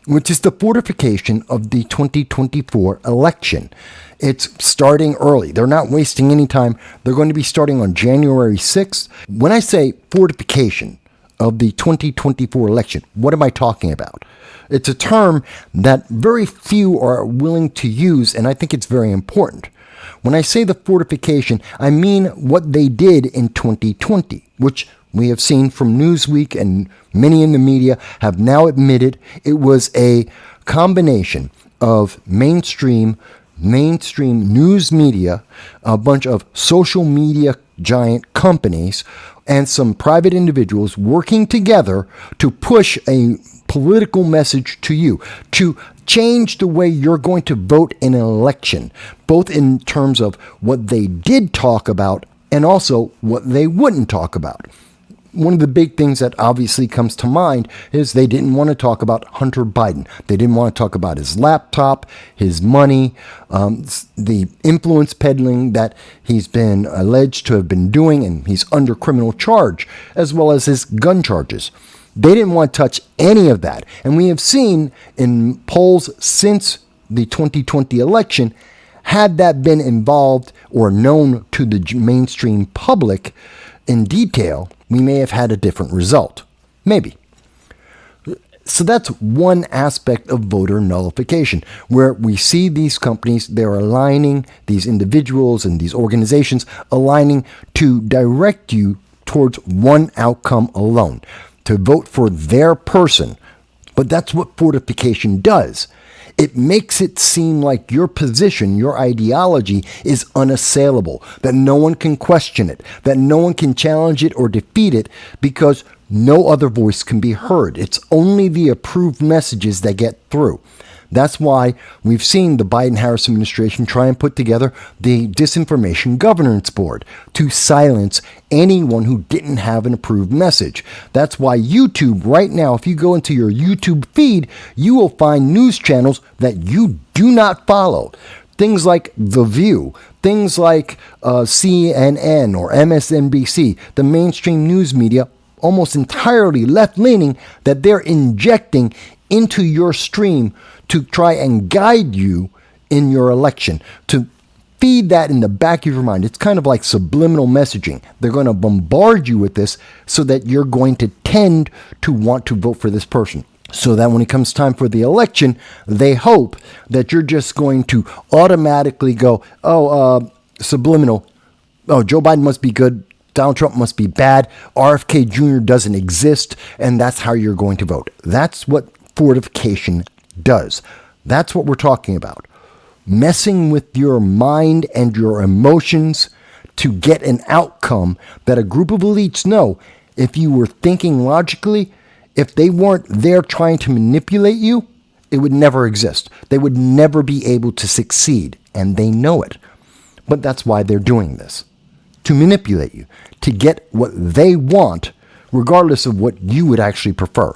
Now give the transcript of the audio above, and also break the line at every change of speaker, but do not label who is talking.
which is the fortification of the 2024 election. It's starting early. They're not wasting any time. They're going to be starting on January 6th. When I say fortification of the 2024 election, what am I talking about? It's a term that very few are willing to use, and I think it's very important. When I say the fortification, I mean what they did in 2020, which we have seen from Newsweek, and many in the media have now admitted it was a combination of mainstream news media, a bunch of social media giant companies, and some private individuals working together to push a political message to you, to change the way you're going to vote in an election, both in terms of what they did talk about and also what they wouldn't talk about. One of the big things that obviously comes to mind is they didn't want to talk about Hunter Biden. They didn't want to talk about his laptop, his money, the influence peddling that he's been alleged to have been doing, and he's under criminal charge, as well as his gun charges. They didn't want to touch any of that. And we have seen in polls since the 2020 election, had that been involved or known to the mainstream public in detail, we may have had a different result. Maybe. So that's one aspect of voter nullification, where we see these companies, they're aligning, these individuals and these organizations aligning to direct you towards one outcome alone, to vote for their person. But that's what fortification does. It makes it seem like your position, your ideology is unassailable, that no one can question it, that no one can challenge it or defeat it because no other voice can be heard. It's only the approved messages that get through. That's why we've seen the Biden-Harris administration try and put together the Disinformation Governance Board to silence anyone who didn't have an approved message. That's why YouTube right now, if you go into your YouTube feed, you will find news channels that you do not follow. Things like The View, things like CNN or MSNBC, the mainstream news media, almost entirely left-leaning, that they're injecting into your stream to try and guide you in your election, to feed that in the back of your mind. It's kind of like subliminal messaging. They're going to bombard you with this so that you're going to tend to want to vote for this person. So that when it comes time for the election, they hope that you're just going to automatically go, subliminal, Joe Biden must be good, Donald Trump must be bad, RFK Jr. doesn't exist, and that's how you're going to vote. That's what fortification does. That's what we're talking about. Messing with your mind and your emotions to get an outcome that a group of elites know, if you were thinking logically, if they weren't there trying to manipulate you, it would never exist. They would never be able to succeed, and they know it. But that's why they're doing this. To manipulate you, to get what they want, regardless of what you would actually prefer.